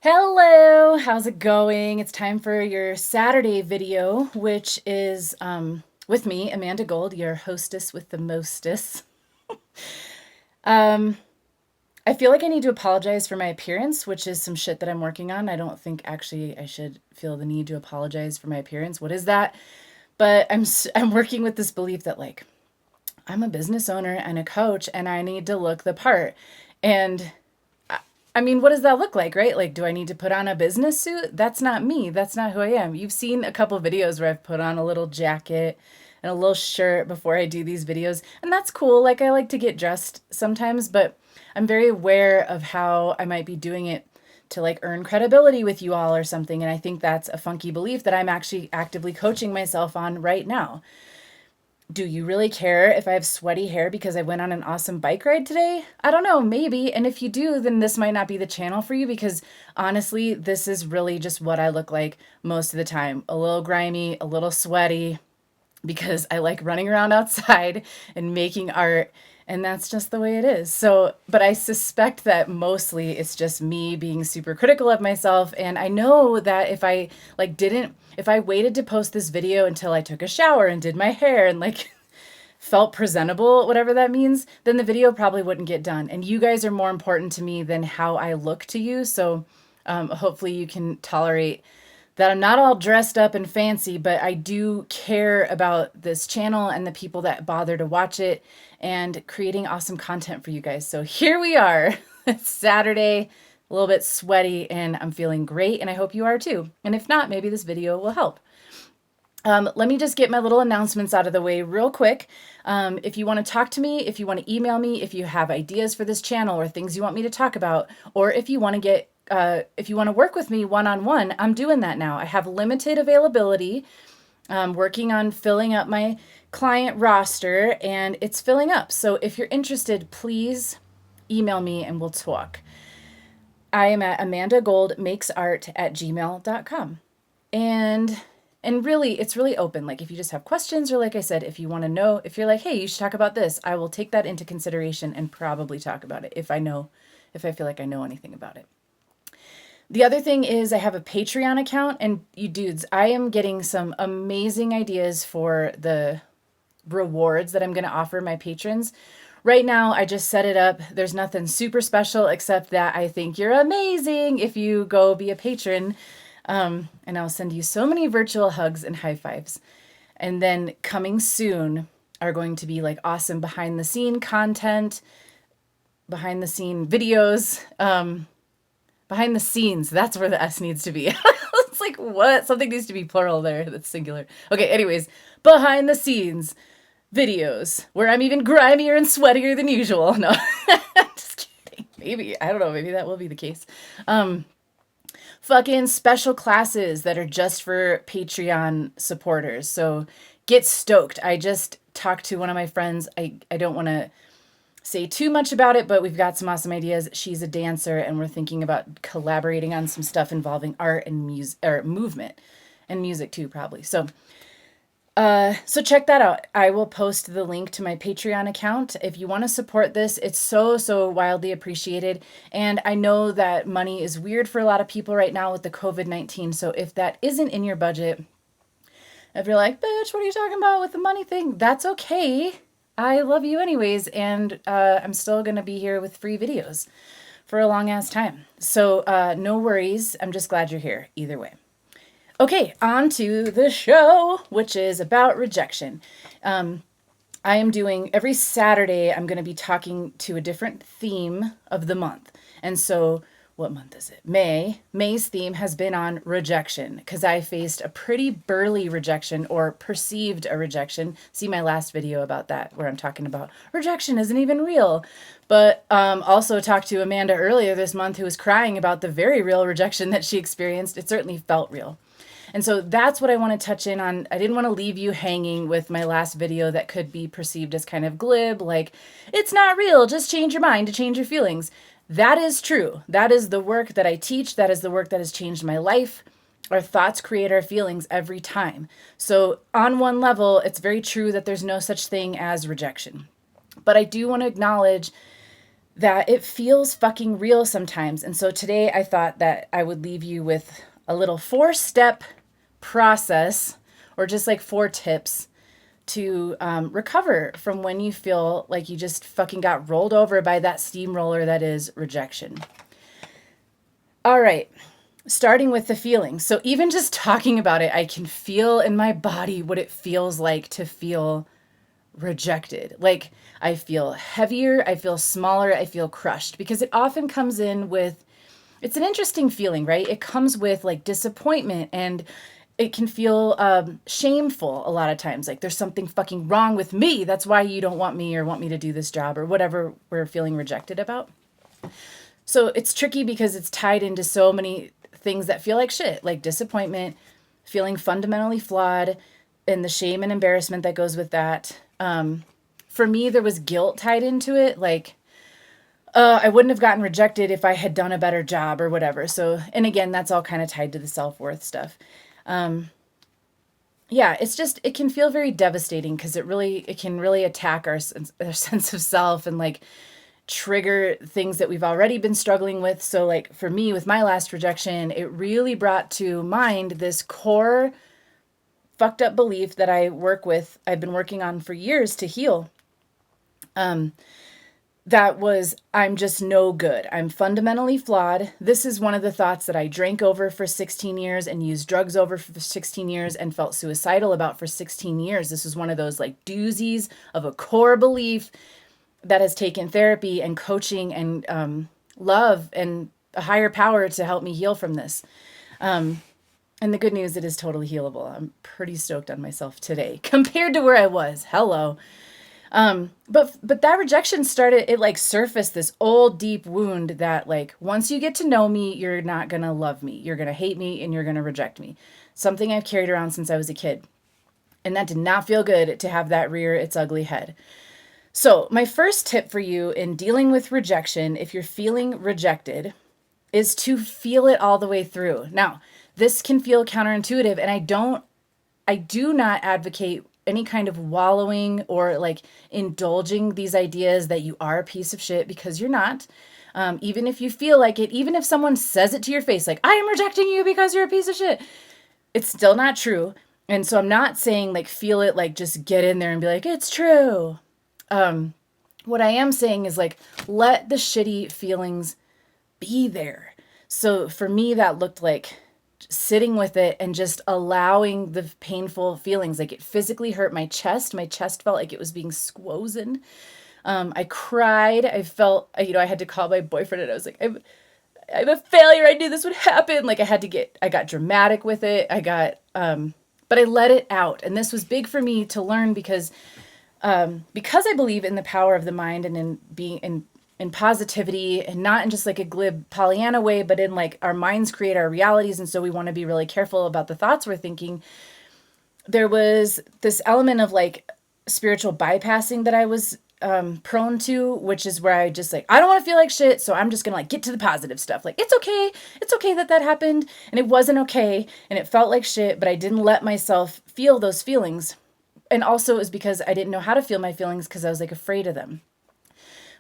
Hello, how's it going? It's time for your Saturday video, which is with me, Amanda Gold, your hostess with the mostess. Um, I feel like I need to apologize for my appearance, which is some shit that I'm working on. I don't think actually I should feel the need to apologize for my appearance. What is that? But I'm working with this belief that like I'm a business owner and a coach and I need to look the part. And I mean, what does that look like, right? Like, do I need to put on a business suit? That's not me. That's not who I am. You've seen a couple videos where I've put on a little jacket and a little shirt before I do these videos. And that's cool. Like, I like to get dressed sometimes, but I'm very aware of how I might be doing it to like earn credibility with you all or something. And I think that's a funky belief that I'm actually actively coaching myself on right now. Do you really care if I have sweaty hair because I went on an awesome bike ride today? I don't know, maybe. And if you do, then this might not be the channel for you because honestly, this is really just what I look like most of the time. A little grimy, a little sweaty because I like running around outside and making art. And that's just the way it is. So, but I suspect that mostly it's just me being super critical of myself. And I know that if I waited to post this video until I took a shower and did my hair and like felt presentable, whatever that means, then the video probably wouldn't get done. And you guys are more important to me than how I look to you. So hopefully you can tolerate that I'm not all dressed up and fancy, but I do care about this channel and the people that bother to watch it and creating awesome content for you guys. So here we are. It's Saturday, a little bit sweaty, and I'm feeling great, and I hope you are too. And if not, maybe this video will help. Let me just get my little announcements out of the way real quick. If you want to talk to me, if you want to email me, if you have ideas for this channel or things you want me to talk about, or if you want to work with me one-on-one, I'm doing that now. I have limited availability. I'm working on filling up my client roster and it's filling up. So if you're interested, please email me and we'll talk. I am at amandagoldmakesart@gmail.com. And really, it's really open. Like if you just have questions or like I said, if you want to know, if you're like, hey, you should talk about this, I will take that into consideration and probably talk about it if I feel like I know anything about it. The other thing is I have a Patreon account, and you dudes, I am getting some amazing ideas for the rewards that I'm going to offer my patrons. Right now, I just set it up. There's nothing super special except that I think you're amazing if you go be a patron. And I'll send you so many virtual hugs and high fives. And then coming soon are going to be like awesome behind the scene content, behind the scene videos, behind the scenes. That's where the S needs to be. It's like, what? Something needs to be plural there. That's singular. Okay, anyways, behind the scenes videos where I'm even grimier and sweatier than usual. No, just kidding. Maybe, I don't know, maybe that will be the case. Fucking special classes that are just for Patreon supporters. So get stoked. I just talked to one of my friends. I don't want to say too much about it, but we've got some awesome ideas. She's a dancer and we're thinking about collaborating on some stuff involving art and music or movement and music too, probably. So check that out. I will post the link to my Patreon account. If you want to support this, it's so wildly appreciated. And I know that money is weird for a lot of people right now with the COVID-19. So if that isn't in your budget, if you're like, bitch, what are you talking about with the money thing? That's okay. I love you anyways. And I'm still going to be here with free videos for a long ass time. So no worries. I'm just glad you're here either way. Okay, on to the show, which is about rejection. I am doing every Saturday, I'm going to be talking to a different theme of the month. And so, what month is it? May. May's theme has been on rejection because I faced a pretty burly rejection or perceived a rejection. See my last video about that where I'm talking about rejection isn't even real. But also talked to Amanda earlier this month who was crying about the very real rejection that she experienced. It certainly felt real. And so that's what I want to touch in on. I didn't want to leave you hanging with my last video that could be perceived as kind of glib, like, it's not real, just change your mind to change your feelings. That is true. That is the work that I teach. That is the work that has changed my life. Our thoughts create our feelings every time. So on one level, it's very true that there's no such thing as rejection. But I do want to acknowledge that it feels fucking real sometimes. And so today I thought that I would leave you with a little 4-step process, or just like 4 tips to recover from when you feel like you just fucking got rolled over by that steamroller that is rejection. All right, starting with the feeling. So even just talking about it, I can feel in my body what it feels like to feel rejected. Like I feel heavier, I feel smaller, I feel crushed, because it often comes in with, it's an interesting feeling, right? It comes with like disappointment, and it can feel shameful a lot of times. Like there's something fucking wrong with me. That's why you don't want me or want me to do this job or whatever we're feeling rejected about. So it's tricky because it's tied into so many things that feel like shit, like disappointment, feeling fundamentally flawed, and the shame and embarrassment that goes with that. For me, there was guilt tied into it. Like, I wouldn't have gotten rejected if I had done a better job or whatever. So, and again, that's all kind of tied to the self-worth stuff. Yeah, it's just, it can feel very devastating because it can really attack our sense of self, and like trigger things that we've already been struggling with. So like for me, with my last rejection, it really brought to mind this core fucked up belief that I've been working on for years to heal. That was, I'm just no good. I'm fundamentally flawed. This is one of the thoughts that I drank over for 16 years and used drugs over for 16 years and felt suicidal about for 16 years. This is one of those like doozies of a core belief that has taken therapy and coaching and love and a higher power to help me heal from this. And the good news, it is totally healable. I'm pretty stoked on myself today compared to where I was. Hello. But that rejection started, it like surfaced this old deep wound that like, once you get to know me, you're not going to love me. You're going to hate me and you're going to reject me. Something I've carried around since I was a kid. And that did not feel good to have that rear its ugly head. So my first tip for you in dealing with rejection, if you're feeling rejected, is to feel it all the way through. Now, this can feel counterintuitive, and I do not advocate any kind of wallowing or like indulging these ideas that you are a piece of shit, because you're not. Even if you feel like it, even if someone says it to your face, like, I am rejecting you because you're a piece of shit, it's still not true. And so I'm not saying like feel it, like just get in there and be like, it's true. What I am saying is like, let the shitty feelings be there. So for me, that looked like sitting with it and just allowing the painful feelings. Like it physically hurt my chest. My chest felt like it was being squozen. I cried. I felt, I had to call my boyfriend and I was like, I'm a failure. I knew this would happen. Like I got dramatic with it. But I let it out. And this was big for me to learn because I believe in the power of the mind and in being in positivity, and not in just like a glib Pollyanna way, but in like our minds create our realities. And so we want to be really careful about the thoughts we're thinking. There was this element of like spiritual bypassing that I was prone to, which is where I just like, I don't want to feel like shit. So I'm just going to like get to the positive stuff. Like, it's okay. It's okay that happened. And it wasn't okay. And it felt like shit, but I didn't let myself feel those feelings. And also it was because I didn't know how to feel my feelings because I was like afraid of them.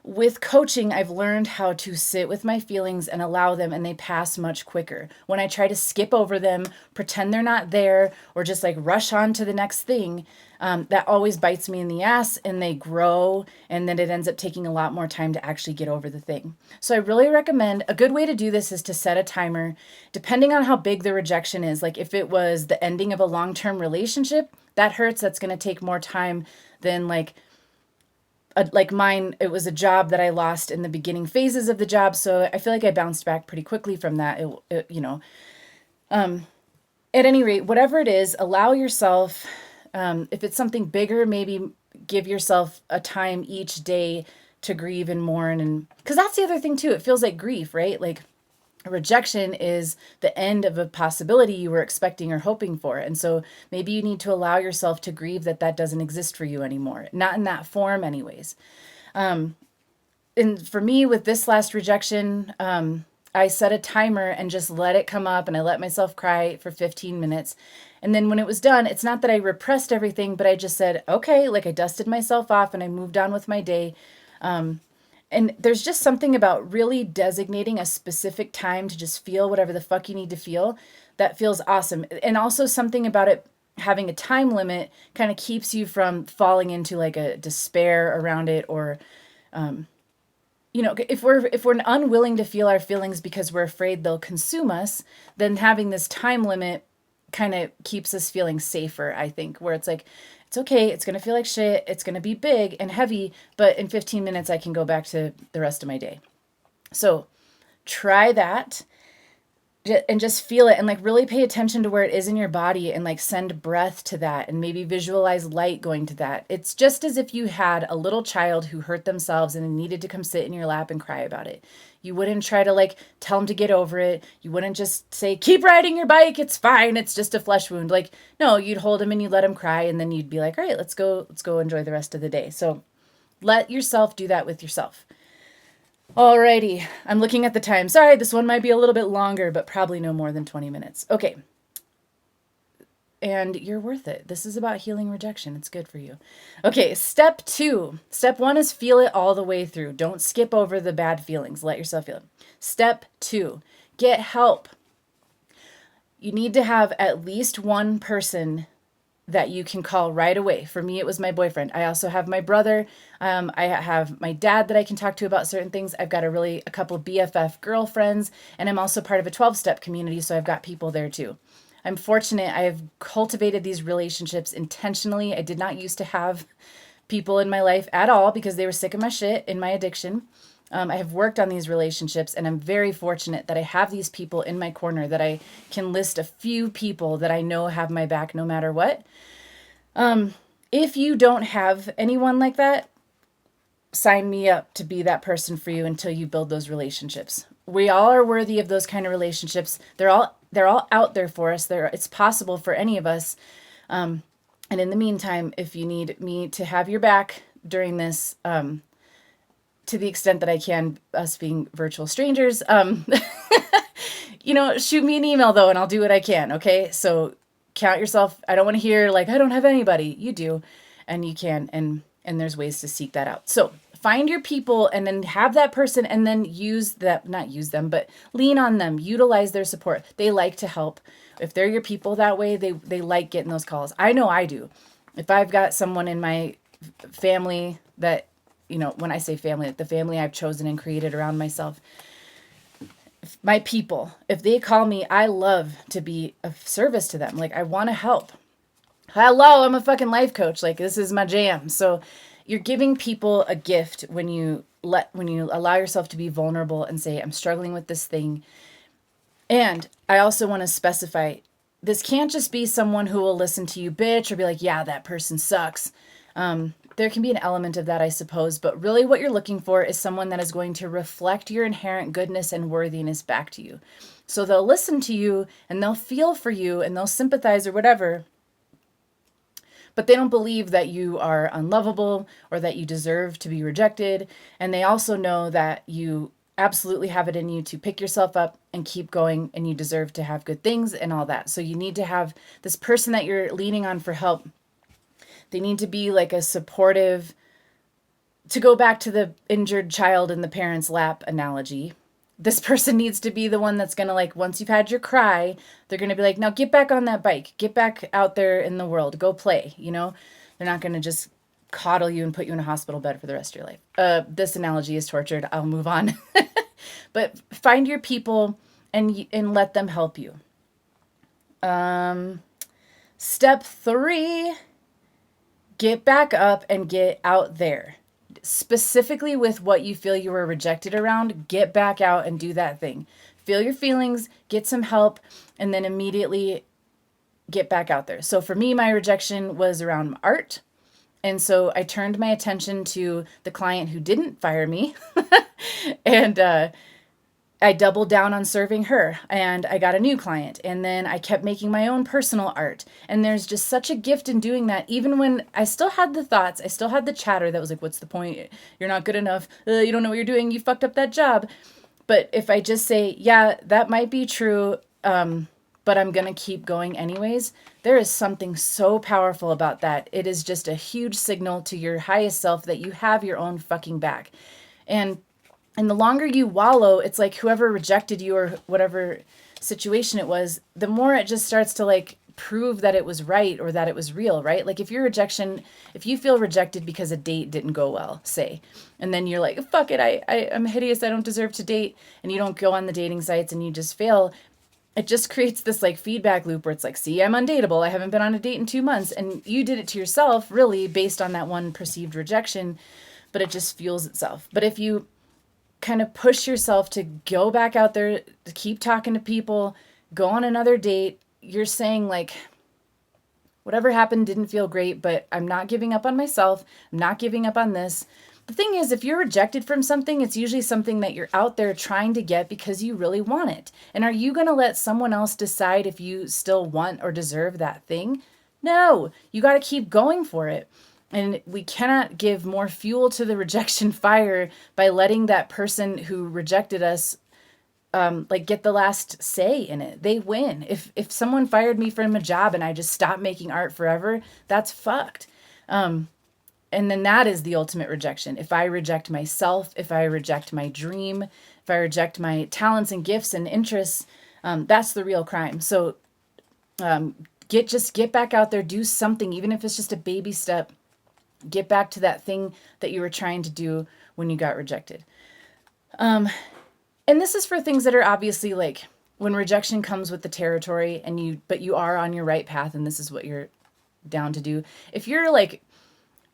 With coaching, I've learned how to sit with my feelings and allow them, and they pass much quicker. When I try to skip over them, pretend they're not there, or just like rush on to the next thing, that always bites me in the ass, and they grow, and then it ends up taking a lot more time to actually get over the thing. So I really recommend, a good way to do this is to set a timer, depending on how big the rejection is. Like if it was the ending of a long-term relationship, that hurts. That's going to take more time than like mine. It was a job that I lost in the beginning phases of the job. So I feel like I bounced back pretty quickly from that. At any rate, whatever it is, allow yourself, if it's something bigger, maybe give yourself a time each day to grieve and mourn. And because that's the other thing too, it feels like grief, right? Like rejection is the end of a possibility you were expecting or hoping for. And so maybe you need to allow yourself to grieve that doesn't exist for you anymore. Not in that form anyways. And for me with this last rejection, I set a timer and just let it come up, and I let myself cry for 15 minutes. And then when it was done, it's not that I repressed everything, but I just said, okay, like I dusted myself off and I moved on with my day. And there's just something about really designating a specific time to just feel whatever the fuck you need to feel that feels awesome. And also something about it having a time limit kind of keeps you from falling into like a despair around it, or if we're unwilling to feel our feelings because we're afraid they'll consume us, then having this time limit kind of keeps us feeling safer, I think, where it's like, it's okay, it's going to feel like shit, it's going to be big and heavy, but in 15 minutes I can go back to the rest of my day. So try that and just feel it, and like really pay attention to where it is in your body, and like send breath to that, and maybe visualize light going to that. It's just as if you had a little child who hurt themselves and needed to come sit in your lap and cry about it. You wouldn't try to like tell them to get over it. You wouldn't just say, keep riding your bike, it's fine, it's just a flesh wound. Like, no, you'd hold him and you'd let him cry, and then you'd be like, all right, let's go enjoy the rest of the day. So let yourself do that with yourself. Alrighty, I'm looking at the time. Sorry, this one might be a little bit longer, but probably no more than 20 minutes. Okay. And you're worth it. This is about healing rejection. It's good for you. Okay, step 2. Step 1 is feel it all the way through. Don't skip over the bad feelings. Let yourself feel it. Step 2, get help. You need to have at least one person that you can call right away. For me, it was my boyfriend. I also have my brother. I have my dad that I can talk to about certain things. I've got a couple BFF girlfriends, and I'm also part of a 12-step community, so I've got people there too. I'm fortunate. I have cultivated these relationships intentionally. I did not used to have people in my life at all because they were sick of my shit in my addiction. I have worked on these relationships, and I'm very fortunate that I have these people in my corner, that I can list a few people that I know have my back no matter what. If you don't have anyone like that, sign me up to be that person for you until you build those relationships. We all are worthy of those kind of relationships. They're all out there for us. It's possible for any of us. And in the meantime, if you need me to have your back during this, to the extent that I can, us being virtual strangers, shoot me an email though, and I'll do what I can. Okay. So count yourself. I don't want to hear like, I don't have anybody. You do, and you can, and there's ways to seek that out. So find your people, and then have that person, and then not use them, but lean on them, utilize their support. They like to help. If they're your people that way, they like getting those calls. I know I do. If I've got someone in my family that, when I say family, the family I've chosen and created around myself, my people, if they call me, I love to be of service to them. Like, I want to help. Hello, I'm a fucking life coach. Like, this is my jam. So you're giving people a gift when you allow yourself to be vulnerable and say, I'm struggling with this thing. And I also want to specify, this can't just be someone who will listen to you bitch or be like, yeah, that person sucks. There can be an element of that, I suppose, but really what you're looking for is someone that is going to reflect your inherent goodness and worthiness back to you. So they'll listen to you, and they'll feel for you, and they'll sympathize or whatever, but they don't believe that you are unlovable or that you deserve to be rejected. And they also know that you absolutely have it in you to pick yourself up and keep going, and you deserve to have good things and all that. So you need to have this person that you're leaning on for help. They need to be like a supportive, to go back to the injured child in the parent's lap analogy. This person needs to be the one that's going to, like, once you've had your cry, they're going to be like, now get back on that bike, get back out there in the world, go play, They're not going to just coddle you and put you in a hospital bed for the rest of your life. This analogy is tortured. I'll move on. But find your people and let them help you. Step 3, get back up and get out there. Specifically with what you feel you were rejected around, get back out and do that thing. Feel your feelings, get some help, and then immediately get back out there. So for me, my rejection was around art. And so I turned my attention to the client who didn't fire me. And I doubled down on serving her, and I got a new client, and then I kept making my own personal art. And there's just such a gift in doing that, even when I still had the thoughts, I still had the chatter that was like, what's the point? You're not good enough. You don't know what you're doing. You fucked up that job. But if I just say, yeah, that might be true, but I'm going to keep going anyways, there is something so powerful about that. It is just a huge signal to your highest self that you have your own fucking back. And the longer you wallow, it's like whoever rejected you or whatever situation it was, the more it just starts to like prove that it was right or that it was real, right? Like if if you feel rejected because a date didn't go well, say, and then you're like, fuck it, I'm hideous, I don't deserve to date, and you don't go on the dating sites and you just fail, it just creates this like feedback loop where it's like, see, I'm undateable, I haven't been on a date in 2 months, and you did it to yourself really based on that one perceived rejection, but it just fuels itself. But if you kind of push yourself to go back out there, to keep talking to people, go on another date, you're saying like, whatever happened didn't feel great, but I'm not giving up on myself. I'm not giving up on this. The thing is, if you're rejected from something, it's usually something that you're out there trying to get because you really want it. And are you going to let someone else decide if you still want or deserve that thing? No, you got to keep going for it. And we cannot give more fuel to the rejection fire by letting that person who rejected us like get the last say in it. They win. If someone fired me from a job and I just stopped making art forever, that's fucked. And then that is the ultimate rejection. If I reject myself, if I reject my dream, if I reject my talents and gifts and interests, that's the real crime. So get back out there, do something, even if it's just a baby step. Get back to that thing that you were trying to do when you got rejected. And this is for things that are obviously like when rejection comes with the territory but you are on your right path and this is what you're down to do. If you're like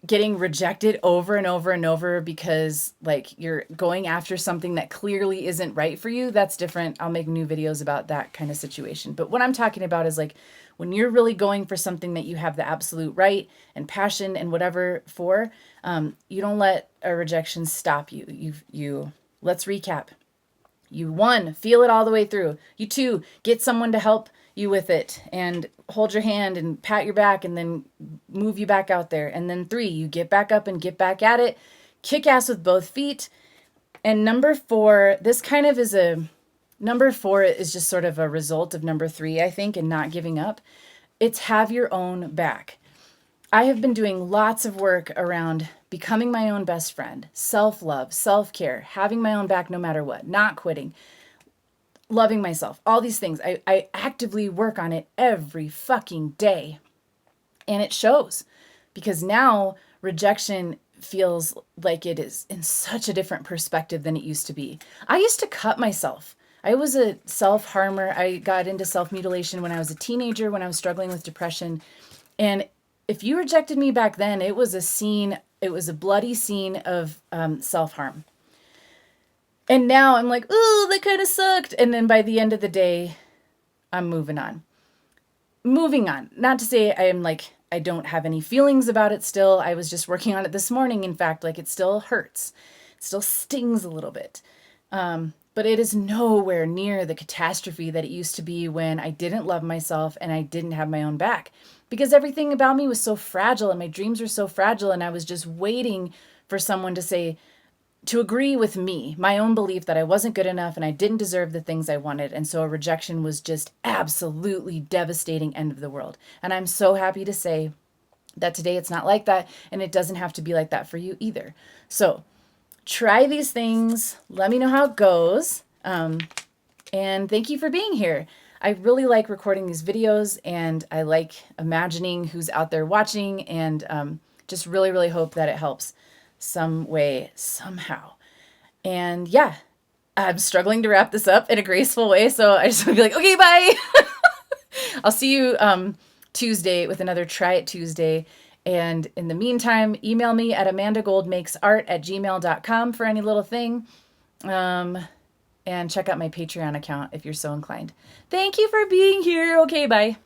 getting rejected over and over and over because like you're going after something that clearly isn't right for you, that's different. I'll make new videos about that kind of situation. But what I'm talking about is like when you're really going for something that you have the absolute right and passion and whatever for, you don't let a rejection stop you. Let's recap. You 1, feel it all the way through. You 2, get someone to help you with it and hold your hand and pat your back and then move you back out there. And then 3, you get back up and get back at it. Kick ass with both feet. And number 4, number 4 is just sort of a result of number 3, I think, and not giving up. It's have your own back. I have been doing lots of work around becoming my own best friend, self-love, self-care, having my own back no matter what, not quitting, loving myself, all these things. I actively work on it every fucking day. And it shows because now rejection feels like it is in such a different perspective than it used to be. I used to cut myself. I was a self-harmer. I got into self-mutilation when I was a teenager, when I was struggling with depression. And if you rejected me back then, it was a bloody scene of self-harm. And now I'm like, ooh, that kind of sucked. And then by the end of the day, I'm moving on. Moving on. Not to say I don't have any feelings about it still. I was just working on it this morning. In fact, like it still hurts. It still stings a little bit. But it is nowhere near the catastrophe that it used to be when I didn't love myself and I didn't have my own back. Because everything about me was so fragile and my dreams were so fragile and I was just waiting for someone to agree with me, my own belief that I wasn't good enough and I didn't deserve the things I wanted. And so a rejection was just absolutely devastating, end of the world. And I'm so happy to say that today it's not like that and it doesn't have to be like that for you either. So try these things. Let me know how it goes. And thank you for being here. I really like recording these videos and I like imagining who's out there watching and just really, really hope that it helps some way, somehow. And yeah, I'm struggling to wrap this up in a graceful way. So I just want to be like, okay, bye. I'll see you Tuesday with another Try It Tuesday. And in the meantime, email me at amandagoldmakesart@gmail.com for any little thing. And check out my Patreon account if you're so inclined. Thank you for being here. Okay, bye.